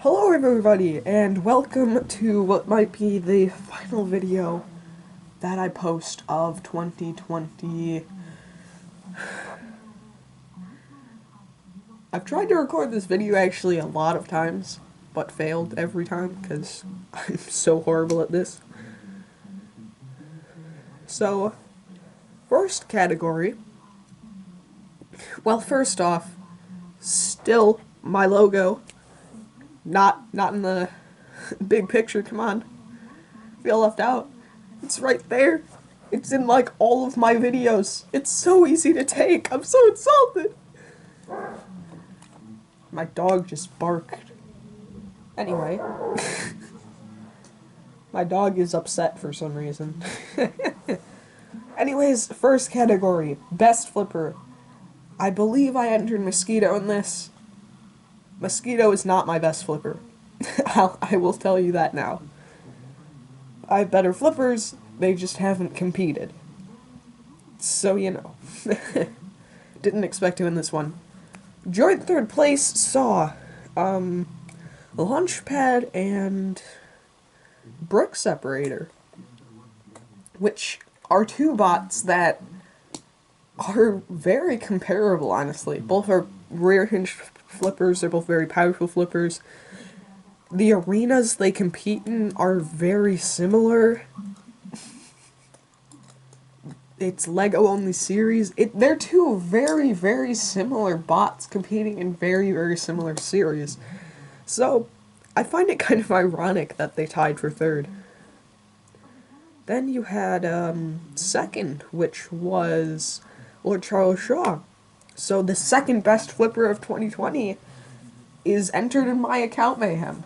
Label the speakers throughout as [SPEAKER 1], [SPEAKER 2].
[SPEAKER 1] Hello everybody, and welcome to what might be the final video that I post of 2020. I've tried to record this video actually a lot of times, but failed every time because I'm so horrible at this. So, first category. Well, first off, still my logo. Not in the big picture, come on. Feel left out. It's right there. It's in like all of my videos. It's so easy to take. I'm so insulted. My dog just barked. Anyway. My dog is upset for some reason. Anyways, first category. Best flipper. I believe I entered Mosquito in this. Mosquito is not my best flipper. I will tell you that now. I have better flippers, they just haven't competed. So, you know. Didn't expect to win this one. Joint third place saw, Launchpad and Brick Separator, which are two bots that are very comparable, honestly. Both are rear hinge flippers, they're both very powerful flippers. The arenas they compete in are very similar. It's Lego only series. They're two very, very similar bots competing in very, very similar series. So, I find it kind of ironic that they tied for third. Then you had, second, which was Lord Charles Shaw. So the second best flipper of 2020 is entered in my account mayhem.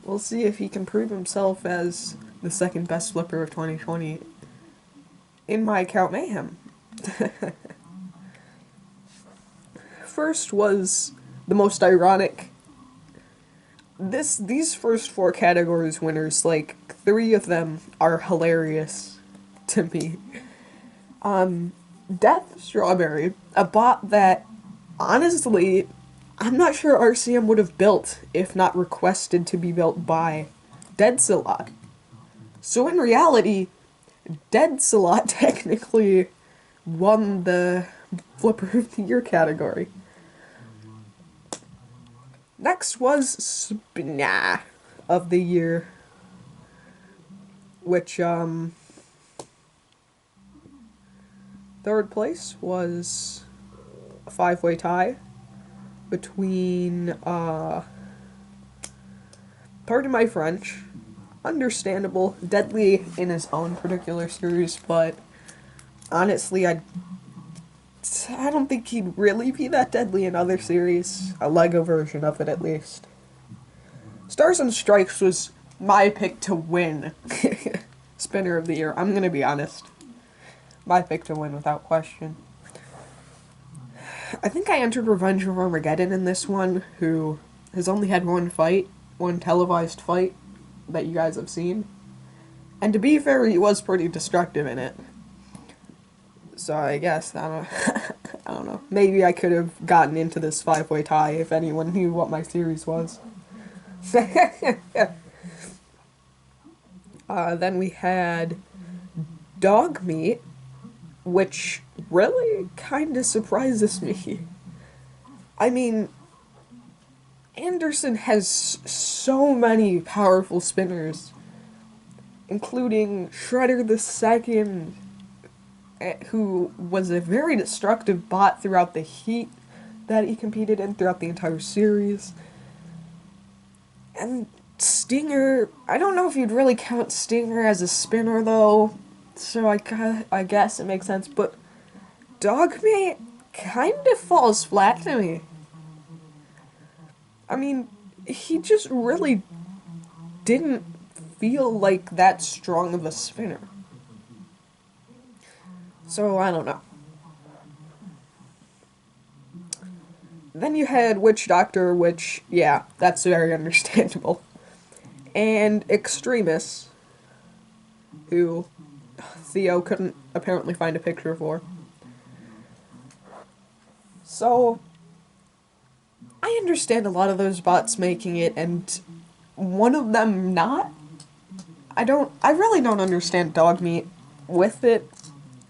[SPEAKER 1] We'll see if he can prove himself as the second best flipper of 2020 in my account mayhem. First was the most ironic. These first four categories winners, like, three of them are hilarious to me. Death Strawberry, a bot that, honestly, I'm not sure RCM would have built if not requested to be built by Deadsalot. So in reality, Deadsalot technically won the Flipper of the Year category. Next was Spina of the Year, which, third place was a five-way tie between, pardon my French, understandable, Deadly in his own particular series, but honestly, I don't think he'd really be that deadly in other series. A Lego version of it, at least. Stars and Stripes was my pick to win Spinner of the Year. I'm gonna be honest. My pick to win, without question. I think I entered Revenge of Armageddon in this one, who has only had one fight, one televised fight that you guys have seen. And to be fair, he was pretty destructive in it. So I guess, I don't know. Maybe I could have gotten into this five-way tie if anyone knew what my series was. Then we had Dog Meat, which really kind of surprises me. I mean, Anderson has so many powerful spinners, including Shredder the Second, who was a very destructive bot throughout the heat that he competed in throughout the entire series. And Stinger, I don't know if you'd really count Stinger as a spinner, though, so I guess it makes sense, but Dogmate kind of falls flat to me. I mean, he just really didn't feel like that strong of a spinner. So, I don't know. Then you had Witch Doctor, which, yeah, that's very understandable. And Extremis, who Theo couldn't apparently find a picture for. So, I understand a lot of those bots making it, and one of them not. I really don't understand Dog Meat with it.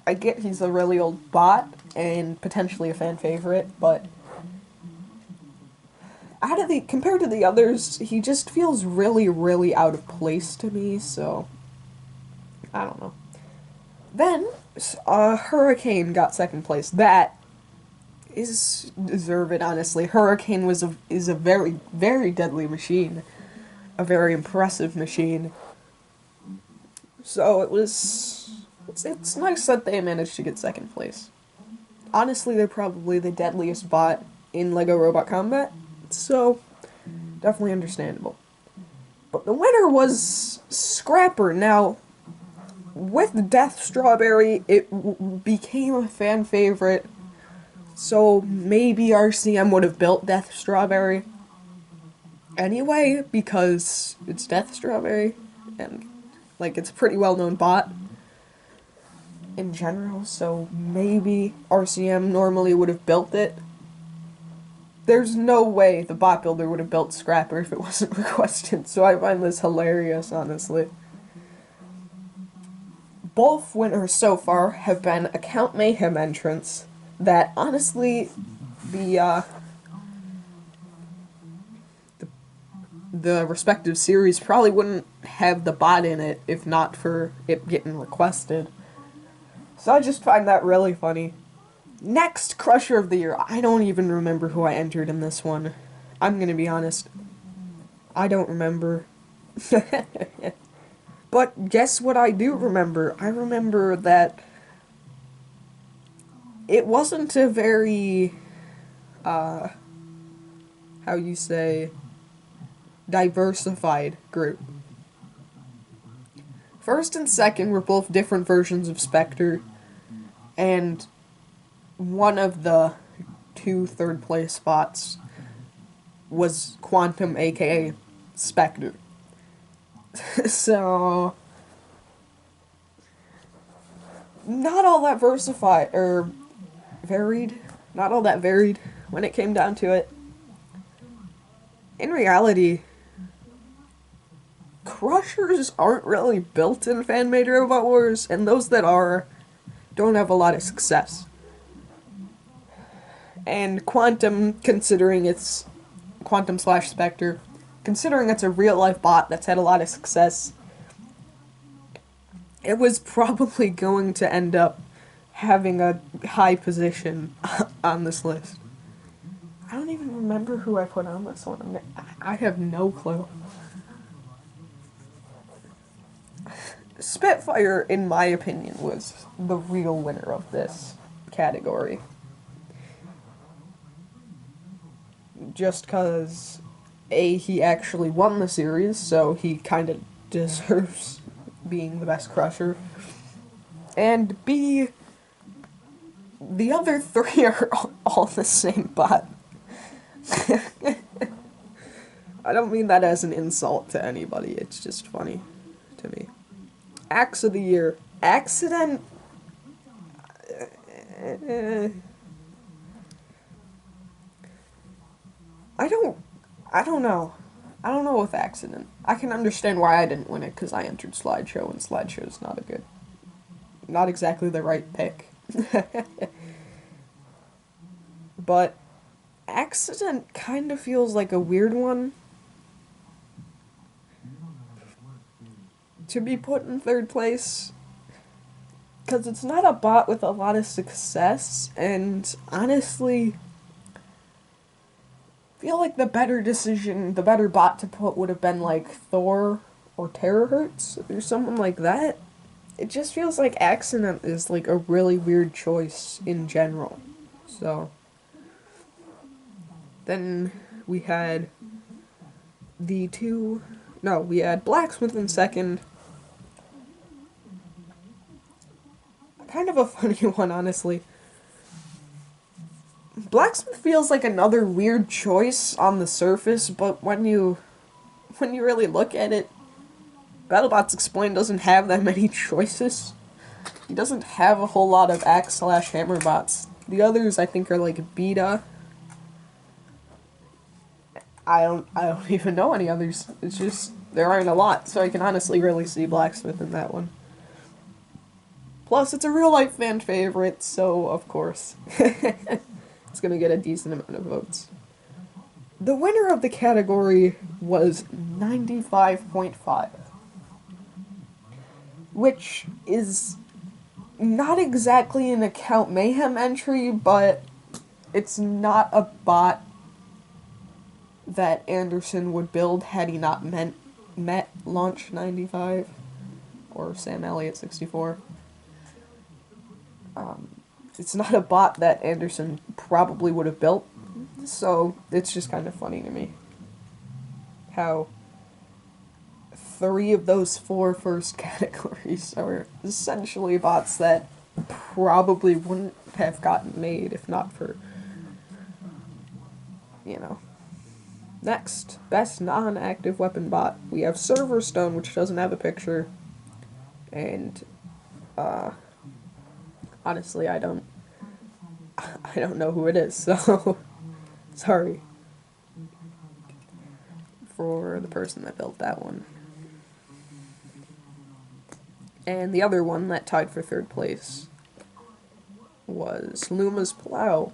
[SPEAKER 1] I get he's a really old bot, and potentially a fan favorite, but compared to the others, he just feels really, really out of place to me, so, I don't know. Then, Hurricane got second place. That is deserved, honestly. Hurricane is a very, very deadly machine. A very impressive machine. So it's nice that they managed to get second place. Honestly, they're probably the deadliest bot in LEGO Robot Combat, so definitely understandable. But the winner was Scrapper. Now, with Death Strawberry, it became a fan favorite, so maybe RCM would have built Death Strawberry anyway, because it's Death Strawberry, and, like, it's a pretty well-known bot in general, so maybe RCM normally would have built it. There's no way the bot builder would have built Scrapper if it wasn't requested, so I find this hilarious, honestly. Both winners so far have been Account Mayhem entrants that, honestly, the respective series probably wouldn't have the bot in it if not for it getting requested. So I just find that really funny. Next Crusher of the Year. I don't even remember who I entered in this one. I'm gonna be honest. I don't remember. But guess what I do remember? I remember that it wasn't a very, how you say, diversified group. First and second were both different versions of Spectre, and one of the two third place spots was Quantum, aka Spectre. So, not all that varied, not all that varied when it came down to it. In reality, Crushers aren't really built in fan-made Robot Wars, and those that are don't have a lot of success. And Quantum, considering it's Quantum/Spectre, considering it's a real-life bot that's had a lot of success, it was probably going to end up having a high position on this list. I don't even remember who I put on this one. I have no clue. Spitfire, in my opinion, was the real winner of this category. Just because, A, he actually won the series, so he kind of deserves being the best Crusher. And B, the other three are all the same bot. I don't mean that as an insult to anybody, it's just funny to me. Axe of the Year. Accident... I don't know. I don't know with Accident. I can understand why I didn't win it, because I entered Slideshow, and Slideshow's not exactly the right pick. But Accident kind of feels like a weird one to be put in third place, because it's not a bot with a lot of success, and honestly, I feel like the better bot to put would have been like Thor or Terahertz or someone like that. It just feels like Accident is like a really weird choice in general. So then we had we had Blacksmith in second. Kind of a funny one, honestly. Blacksmith feels like another weird choice on the surface, but when you really look at it, BattleBots Explained doesn't have that many choices. He doesn't have a whole lot of Axe/Hammer bots. The others, I think, are like Beta I don't even know any others. It's just there aren't a lot, so I can honestly really see Blacksmith in that one. Plus, it's a real life fan favorite, so of course it's gonna get a decent amount of votes. The winner of the category was 95.5, which is not exactly an Account Mayhem entry, but it's not a bot that Anderson would build had he not met Launch 95 or Sam Elliott 64. It's not a bot that Anderson probably would have built, so it's just kind of funny to me how 3 of those 4 first categories are essentially bots that probably wouldn't have gotten made if not for, you know. Next, best non-active weapon bot. We have Server Stone, which doesn't have a picture, and honestly, I don't know who it is, so sorry for the person that built that one. And the other one that tied for 3rd place was Luma's Plow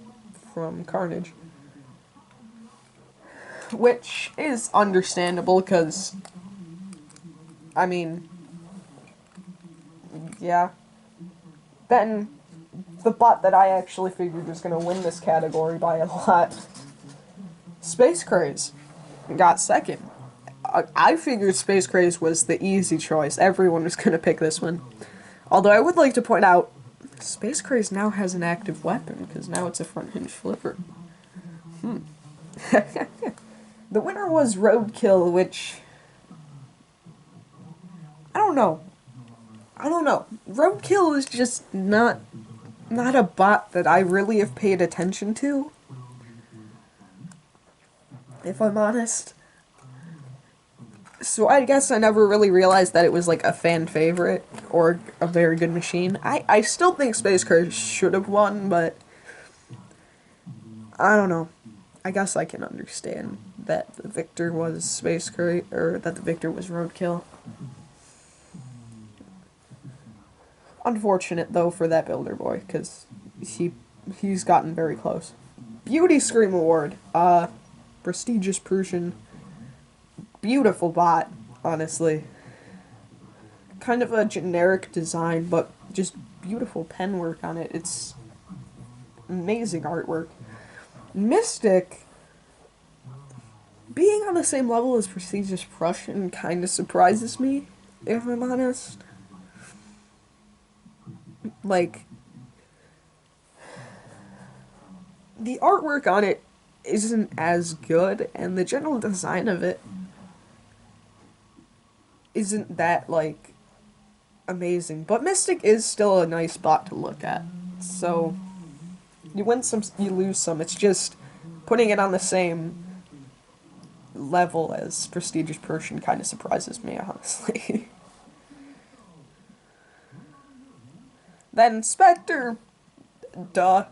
[SPEAKER 1] from Carnage, which is understandable because, I mean, yeah. Then the bot that I actually figured was going to win this category by a lot, Space Craze, got 2nd. I figured Space Craze was the easy choice. Everyone was going to pick this one. Although I would like to point out, Space Craze now has an active weapon, because now it's a front hinge flipper. The winner was Roadkill, which, I don't know. Roadkill is just not a bot that I really have paid attention to, if I'm honest. So I guess I never really realized that it was like a fan favorite or a very good machine. I still think Space Craze should have won, but I don't know. I guess I can understand that the victor was Space Craze, or that the victor was Roadkill. Unfortunate though for that builder boy, because he's gotten very close. Beauty Scream Award. Prestigious Prussian. Beautiful bot, honestly. Kind of a generic design, but just beautiful pen work on it. It's amazing artwork. Mystic, being on the same level as Prestigious Prussian kind of surprises me, if I'm honest. Like, the artwork on it isn't as good, and the general design of it isn't that, like, amazing. But Mystic is still a nice bot to look at. So, you win some, you lose some. It's just putting it on the same level as Prestigious Prussian kind of surprises me, honestly. Then Spectre. Duh.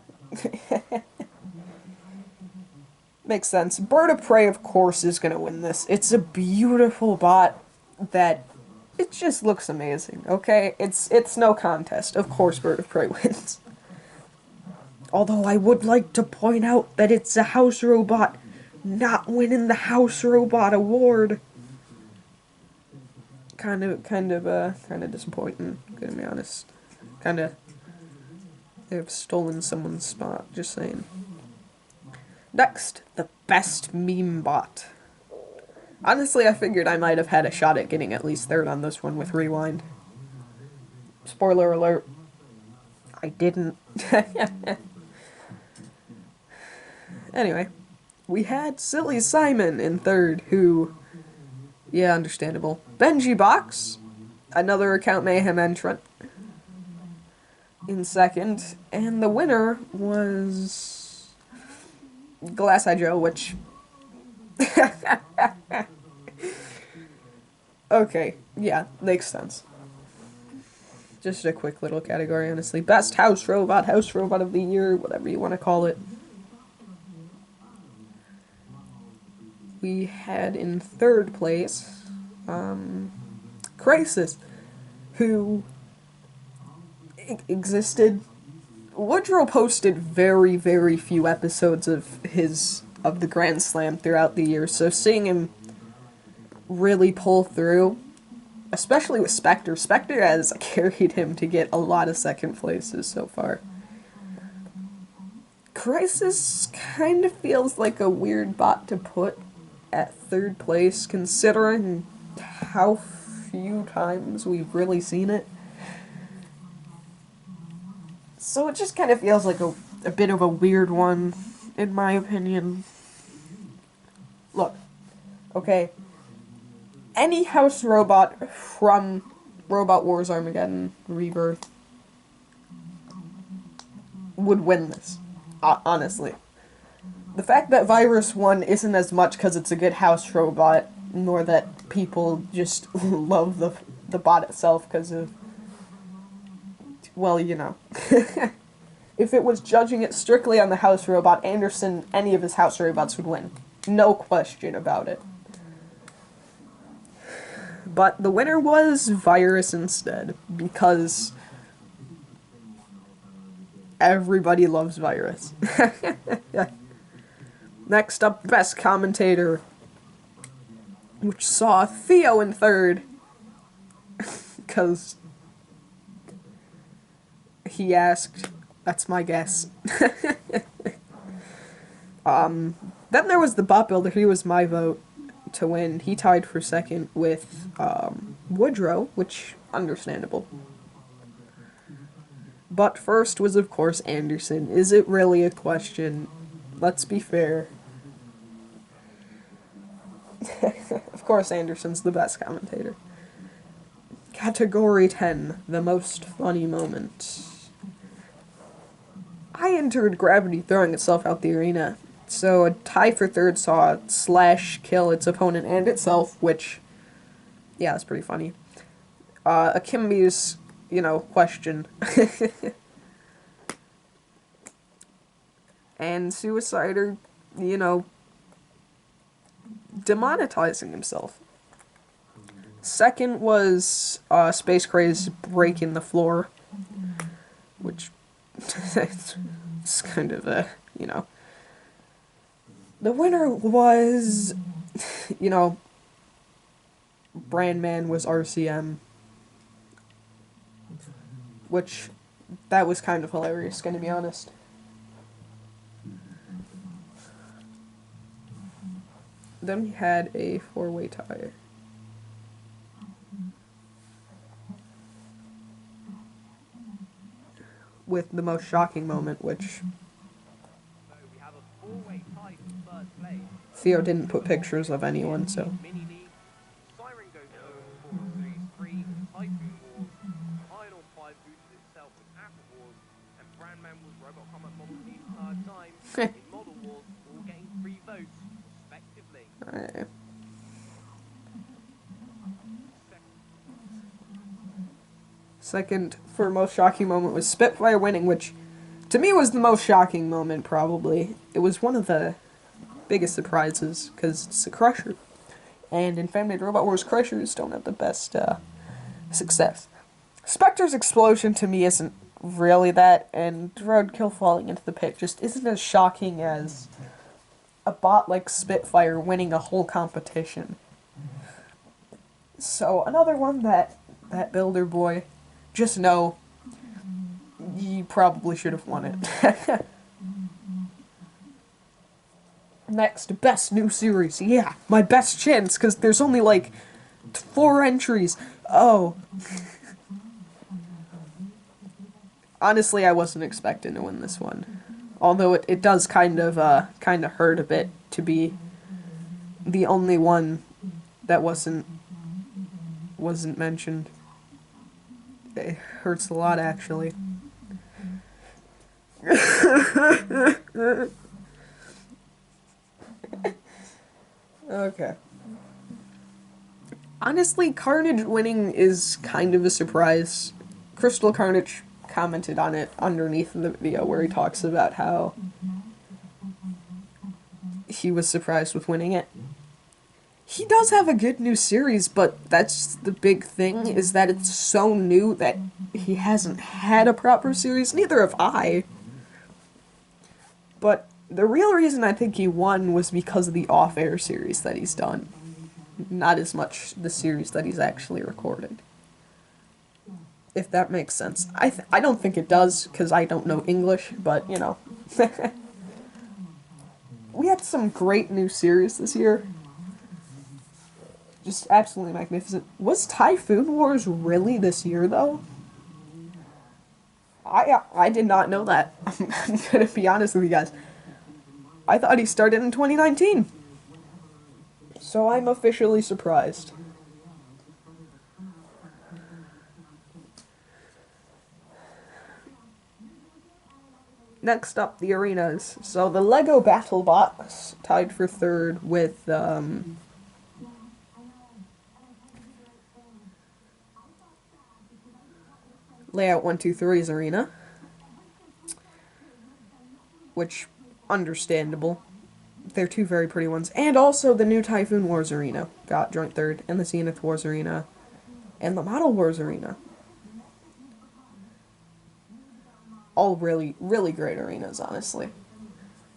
[SPEAKER 1] Makes sense. Bird of Prey, of course, is gonna win this. It's a beautiful bot that it just looks amazing, okay? It's no contest. Of course Bird of Prey wins. Although I would like to point out that it's a house robot not winning the House Robot Award. Kind of disappointing, gonna be honest. They've stolen someone's spot, just saying. Next, the best meme bot. Honestly, I figured I might have had a shot at getting at least 3rd on this one with Rewind. Spoiler alert, I didn't. Anyway, we had Silly Simon in 3rd, who, yeah, understandable. Benji Box, another Account Mayhem entrant, in 2nd, and the winner was Glass Eye Joe, which okay, yeah, makes sense. Just a quick little category, honestly. Best House Robot of the Year, whatever you want to call it. we had in third place, Crisis, who existed. Woodrow posted very, very few episodes of the Grand Slam throughout the year, so seeing him really pull through, especially with Spectre has carried him to get a lot of second places so far. Crisis kind of feels like a weird bot to put at third place, considering how few times we've really seen it. So it just kind of feels like a bit of a weird one, in my opinion. Look, okay, any house robot from Robot Wars Armageddon Rebirth would win this, honestly. The fact that Virus won isn't as much because it's a good house robot, nor that people just love the bot itself because of, well, you know. If it was judging it strictly on the house robot, Anderson, any of his house robots would win. No question about it. But the winner was Virus instead, because everybody loves Virus. Next up, Best Commentator, which saw Theo in third, because he asked, that's my guess. Then there was the bot builder, he was my vote to win. He tied for second with Woodrow, which, understandable. But first was, of course, Anderson. Is it really a question? Let's be fair. Of course, Anderson's the best commentator. Category 10, the most funny moment. I entered Gravity throwing itself out the arena, so a tie for third saw Slash kill its opponent and itself, which, yeah, that's pretty funny. Akimbi's, question. And Suicider, demonetizing himself. Second was Space Craze breaking the floor, which it's kind of a, The winner was, Brandman was RCM, which, that was kind of hilarious, gonna be honest. Then we had a four-way tie. With the most shocking moment, which Theo didn't put pictures of anyone, so. Alright. Second for most shocking moment was Spitfire winning, which to me was the most shocking moment, probably. It was one of the biggest surprises, because it's a Crusher. And in Family Robot Wars, Crushers don't have the best success. Spectre's explosion to me isn't really that, and Roadkill falling into the pit just isn't as shocking as a bot like Spitfire winning a whole competition. So another one that builder boy, just know you probably should have won it. Next, best new series. Yeah, my best chance, because there's only like 4 entries. Oh. Honestly, I wasn't expecting to win this one. Although it does kind of hurt a bit to be the only one that wasn't mentioned. It hurts a lot, actually. Okay. Honestly, Carnage winning is kind of a surprise. Crystal Carnage commented on it underneath the video where he talks about how he was surprised with winning it. He does have a good new series, but that's the big thing, is that it's so new that he hasn't had a proper series. Neither have I. But the real reason I think he won was because of the off-air series that he's done. Not as much the series that he's actually recorded. If that makes sense. I don't think it does, because I don't know English, but, you know. We had some great new series this year. Just absolutely magnificent. Was Typhoon Wars really this year, though? I did not know that. I'm gonna be honest with you guys. I thought he started in 2019. So I'm officially surprised. Next up, the arenas. So the Lego Battle Box tied for third with Layout 123's arena, which, understandable. They're two very pretty ones. And also the new Typhoon Wars arena got joint third, and the Zenith Wars arena, and the Model Wars arena. All really, really great arenas, honestly.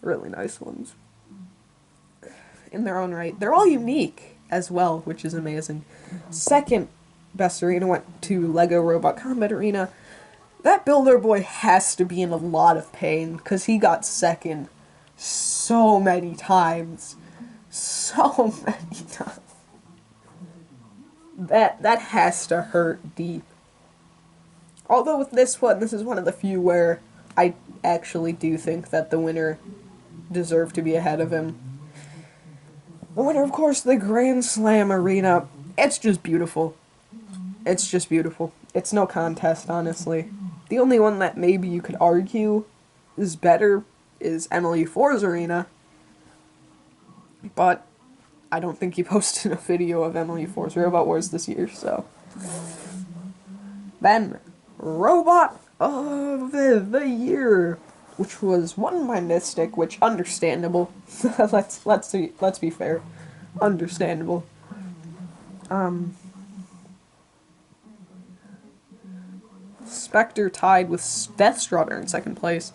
[SPEAKER 1] Really nice ones. In their own right. They're all unique as well, which is amazing. Second best arena went to Lego Robot Combat Arena. That Builder Boy has to be in a lot of pain, because he got second so many times. So many times. That has to hurt deep. Although with this one, this is one of the few where I actually do think that the winner deserved to be ahead of him. The winner, of course, the Grand Slam Arena. It's just beautiful. It's just beautiful. It's no contest, honestly. The only one that maybe you could argue is better is MLU4's arena. But I don't think he posted a video of MLU4's Robot Wars this year, so. Then, Robot of the Year, which was won by Mystic, which, understandable. let's be fair. Understandable. Spectre tied with Death Strawberry in second place,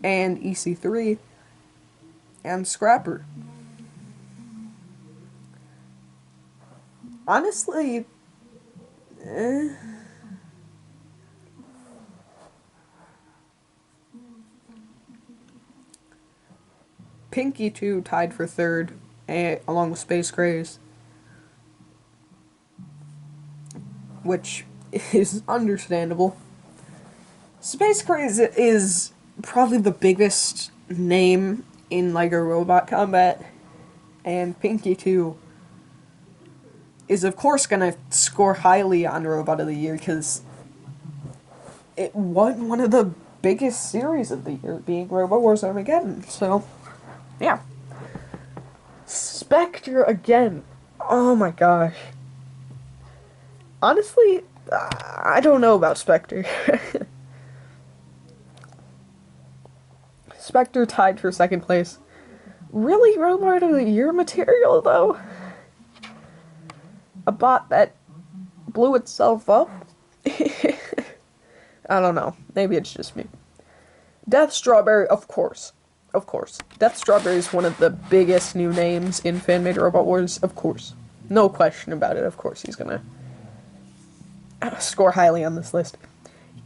[SPEAKER 1] and EC3, and Scrapper. Honestly, Pinky 2 tied for third, along with Space Grays, which is understandable. Space Grays is probably the biggest name in Lego Robot Combat, and Pinky 2 is of course gonna score highly on Robot of the Year, because it won one of the biggest series of the year, being Robot Wars Armageddon, so, yeah. Spectre again. Oh my gosh. Honestly, I don't know about Spectre. Spectre tied for second place. Really Robot of the Year material, though? A bot that blew itself up? I don't know. Maybe it's just me. Death Strawberry, of course. Of course. Death Strawberry is one of the biggest new names in fan-made Robot Wars, of course. No question about it, of course he's gonna score highly on this list.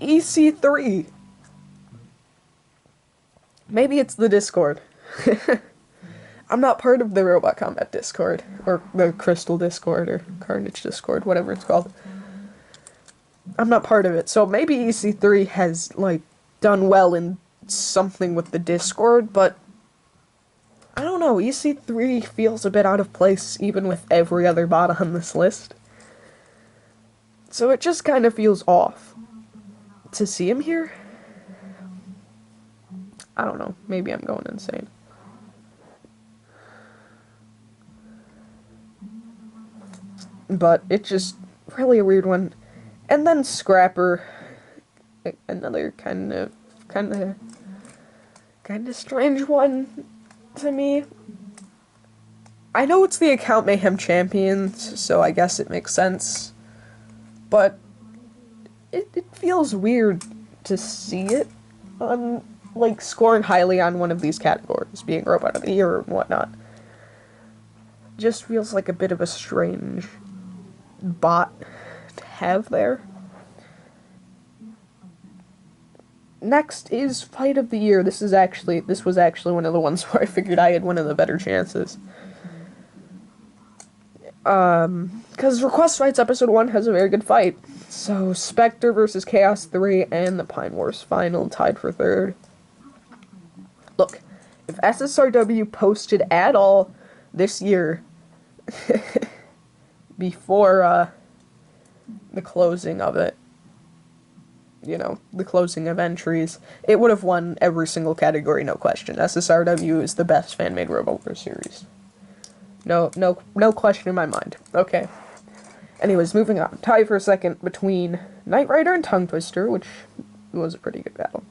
[SPEAKER 1] EC3. Maybe it's the Discord. I'm not part of the Robot Combat Discord, or the Crystal Discord, or Carnage Discord, whatever it's called. I'm not part of it, so maybe EC3 has, like, done well in something with the Discord, but I don't know, EC3 feels a bit out of place even with every other bot on this list. So it just kind of feels off. To see him here? I don't know, maybe I'm going insane. But it's just really a weird one. And then Scrapper, another kind of strange one to me. I know it's the Account Mayhem Champions, so I guess it makes sense. But it feels weird to see it on, like, scoring highly on one of these categories, being Robot of the Year and whatnot. Just feels like a bit of a strange bot to have there. Next is Fight of the Year. This was actually one of the ones where I figured I had one of the better chances. Because Request Fights Episode 1 has a very good fight. So, Spectre versus Chaos 3 and the Pine Wars Final tied for third. Look, if SSRW posted at all this year, before, the closing of it, you know, the closing of entries, it would have won every single category, no question. SSRW is the best fan-made Robot Wars series. No question in my mind. Okay. Anyways, moving on. Tie for a second between Knight Rider and Tongue Twister, which was a pretty good battle,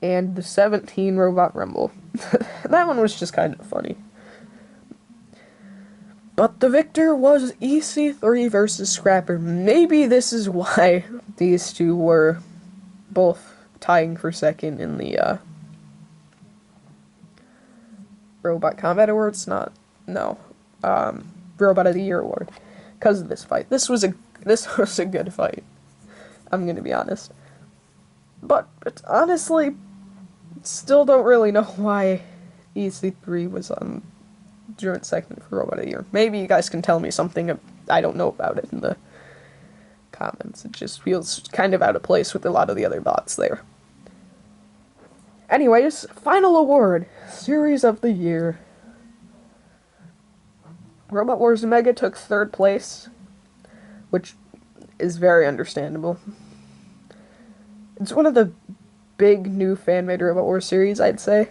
[SPEAKER 1] and the 17 Robot Rumble. That one was just kind of funny. But the victor was EC3 versus Scrapper. Maybe this is why these two were both tying for second in the, Robot Combat Awards? Robot of the Year award. Because of this fight. This was a good fight. I'm gonna be honest. But, honestly, still don't really know why EC3 was on joint second for Robot of the Year. Maybe you guys can tell me something I don't know about it in the comments. It just feels kind of out of place with a lot of the other bots there. Anyways, final award, Series of the Year. Robot Wars Omega took third place, which is very understandable. It's one of the big new fan-made Robot Wars series, I'd say,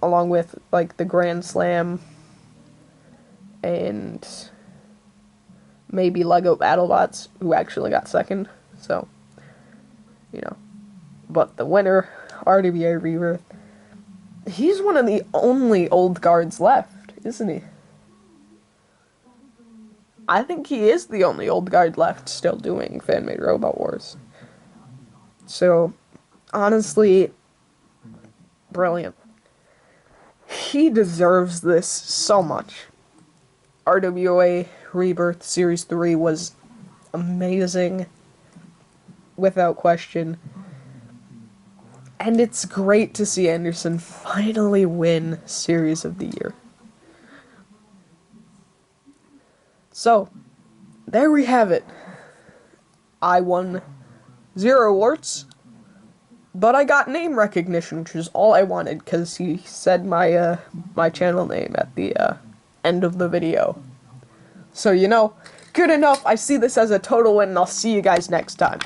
[SPEAKER 1] along with, like, the Grand Slam and maybe Lego BattleBots, who actually got second, so, you know. But the winner, RWA Rebirth, he's one of the only old guards left, isn't he? I think he is the only old guard left still doing fan-made Robot Wars. So, honestly, brilliant. He deserves this so much. RWA Rebirth Series 3 was amazing, without question. And it's great to see Anderson finally win Series of the Year. So, there we have it. I won 0 awards, but I got name recognition, which is all I wanted, because he said my my channel name at the end of the video. So, you know, good enough. I see this as a total win, and I'll see you guys next time.